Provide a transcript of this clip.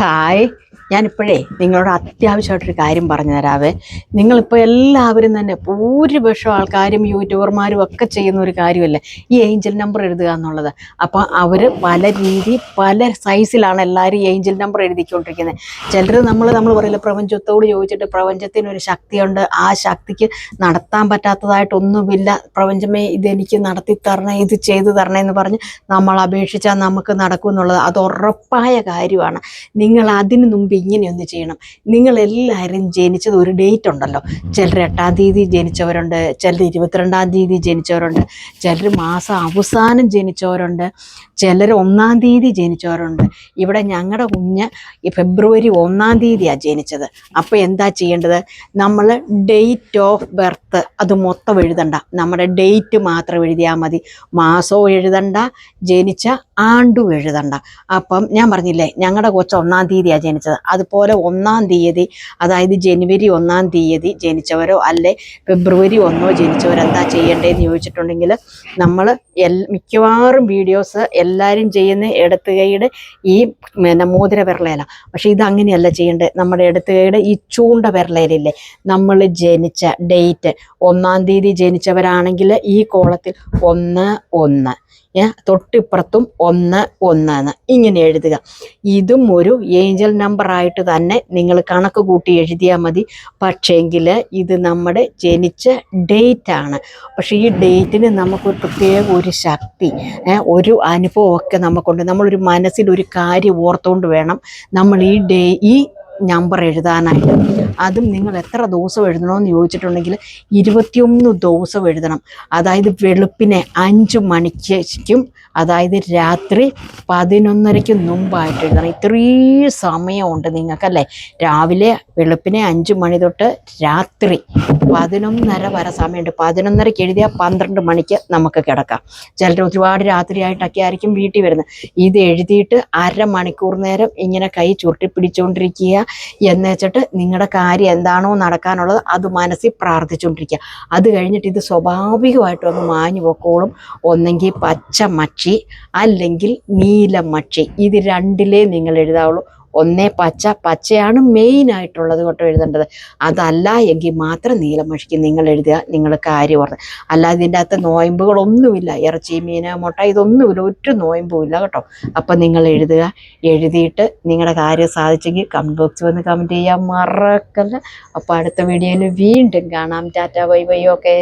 Hi, ഞാനിപ്പോഴേ നിങ്ങളോട് അത്യാവശ്യമായിട്ടൊരു കാര്യം പറഞ്ഞു തരാവേ. നിങ്ങളിപ്പോൾ എല്ലാവരും തന്നെ ഭൂരിപക്ഷം ആൾക്കാരും യൂട്യൂബർമാരും ഒക്കെ ചെയ്യുന്ന ഒരു കാര്യമല്ലേ ഈ ഏഞ്ചൽ നമ്പർ എഴുതുക എന്നുള്ളത്. അപ്പോൾ അവർ പല രീതി പല സൈസിലാണ് എല്ലാവരും ഈ ഏഞ്ചൽ നമ്പർ എഴുതിക്കൊണ്ടിരിക്കുന്നത്. ചിലർ നമ്മൾ പറയില്ല, പ്രപഞ്ചത്തോട് ചോദിച്ചിട്ട് പ്രപഞ്ചത്തിനൊരു ശക്തിയുണ്ട്, ആ ശക്തിക്ക് നടത്താൻ പറ്റാത്തതായിട്ടൊന്നുമില്ല, പ്രപഞ്ചമേ ഇതെനിക്ക് നടത്തി തരണേ, ഇത് ചെയ്തു തരണേ എന്ന് പറഞ്ഞ് നമ്മൾ അപേക്ഷിച്ചാൽ നമുക്ക് നടക്കും എന്നുള്ളത് അത് ഉറപ്പായ കാര്യമാണ്. നിങ്ങൾ അതിന് മുമ്പ് ഇങ്ങനെയൊന്ന് ചെയ്യണം. നിങ്ങളെല്ലാവരും ജനിച്ചത് ഒരു ഡേറ്റ് ഉണ്ടല്ലോ. ചിലർ 8-ാം തീയതി ജനിച്ചവരുണ്ട്, ചിലർ 22-ാം തീയതി ജനിച്ചവരുണ്ട്, ചിലർ മാസം അവസാനം ജനിച്ചവരുണ്ട്, ചിലർ 1-ാം തീയതി ജനിച്ചവരുണ്ട്. ഇവിടെ ഞങ്ങളുടെ കുഞ്ഞ് ഫെബ്രുവരി 1-ാം തീയതിയാണ് ജനിച്ചത്. അപ്പോൾ എന്താ ചെയ്യേണ്ടത്? നമ്മൾ ഡേറ്റ് ഓഫ് ബർത്ത് അത് മൊത്തം എഴുതണ്ട, നമ്മുടെ ഡേറ്റ് മാത്രം എഴുതിയാൽ മതി. മാസവും എഴുതണ്ട, ജനിച്ച ആണ്ടും എഴുതണ്ട. അപ്പം ഞാൻ പറഞ്ഞില്ലേ, ഞങ്ങളുടെ കൊച്ച് 1-ാം തീയതിയാണ് ജനിച്ചത്. അതുപോലെ 1-ാം തീയതി, അതായത് ജനുവരി 1-ാം തീയതി ജനിച്ചവരോ അല്ലെ ഫെബ്രുവരി 1 ജനിച്ചവരോ എന്താ ചെയ്യേണ്ടതെന്ന് ചോദിച്ചിട്ടുണ്ടെങ്കിൽ, നമ്മൾ മിക്കവാറും വീഡിയോസ് എല്ലാവരും ചെയ്യുന്ന ഇടത്ത് കൈയുടെ ഈ മോതിര വിരലയില. പക്ഷെ ഇതങ്ങനെയല്ല ചെയ്യേണ്ടത്. നമ്മുടെ ഇടത്ത് കൈയുടെ ഈ ചൂണ്ട വിരലയിലില്ലേ, നമ്മൾ ജനിച്ച ഡേറ്റ് 1-ാം തീയതി ജനിച്ചവരാണെങ്കിൽ ഈ കോളത്തിൽ 1-1, തൊട്ടിപ്പുറത്തും 1-1 ഇങ്ങനെ എഴുതുക. ഇതും ഒരു ഏഞ്ചൽ നമ്പറായിട്ട് തന്നെ നിങ്ങൾ കണക്ക് കൂട്ടി എഴുതിയാൽ മതി. പക്ഷേങ്കിൽ ഇത് നമ്മുടെ ജനിച്ച ഡേറ്റാണ്. പക്ഷേ ഈ ഡേറ്റിന് നമുക്കൊരു പ്രത്യേക ഒരു ശക്തി, ഒരു അനുഭവമൊക്കെ നമുക്കുണ്ട്. നമ്മളൊരു മനസ്സിലൊരു കാര്യം ഓർത്തുകൊണ്ട് വേണം നമ്മൾ ഈ നമ്പർ എഴുതാനായിട്ട്. അതും നിങ്ങൾ എത്ര ദിവസം എഴുതണമെന്ന് ചോദിച്ചിട്ടുണ്ടെങ്കിൽ 21 ദിവസം എഴുതണം. അതായത് വെളുപ്പിനെ 5 മണിക്കും, അതായത് രാത്രി 11:30 മുമ്പായിട്ട് എഴുതണം. ഇത്രയും സമയമുണ്ട് നിങ്ങൾക്കല്ലേ. രാവിലെ വെളുപ്പിനെ 5 മണി തൊട്ട് രാത്രി 11:30 വരെ സമയമുണ്ട്. 11:30 എഴുതിയാൽ 12 മണിക്ക് നമുക്ക് കിടക്കാം. ചിലർ ഒരുപാട് രാത്രിയായിട്ടൊക്കെ ആയിരിക്കും വീട്ടിൽ വരുന്നത്. ഇത് എഴുതിയിട്ട് അരമണിക്കൂർ നേരം ഇങ്ങനെ കൈ ചുരുട്ടി പിടിച്ചുകൊണ്ടിരിക്കുക. എന്ന് വെച്ചിട്ട് നിങ്ങളുടെ കാര്യം എന്താണോ നടക്കാനുള്ളത് അത് മനസ്സിൽ പ്രാർത്ഥിച്ചുകൊണ്ടിരിക്കുക. അത് കഴിഞ്ഞിട്ട് ഇത് സ്വാഭാവികമായിട്ടൊന്ന് മാഞ്ഞു പൊക്കോളും. ഒന്നെങ്കിൽ പച്ച മച്ചി അല്ലെങ്കിൽ നീല മച്ചി, ഇത് രണ്ടിലേ നിങ്ങൾ എഴുതാവുള്ളൂ. ഒന്നേ പച്ചയാണ് മെയിനായിട്ടുള്ളത് കൊണ്ട് എഴുതേണ്ടത്. അതല്ല എങ്കിൽ മാത്രം നീലമഷിക്ക് നിങ്ങൾ എഴുതുക. നിങ്ങൾ കാര്യം ഓർത്ത്. അല്ലാതെ ഇതിൻ്റെ അകത്ത് നോയമ്പുകളൊന്നുമില്ല, ഇറച്ചി മീൻ മുട്ട ഇതൊന്നുമില്ല, ഒരു നോയമ്പുമില്ല കേട്ടോ. അപ്പം നിങ്ങൾ എഴുതുക. എഴുതിയിട്ട് നിങ്ങളുടെ കാര്യം സാധിച്ചെങ്കിൽ കമൻറ്റ് ബോക്സിൽ വന്ന് കമൻറ്റ് ചെയ്യാൻ മറക്കല്ല. അപ്പോൾ അടുത്ത വീഡിയോയിൽ വീണ്ടും കാണാം. Tata bye bye. ഓക്കേ.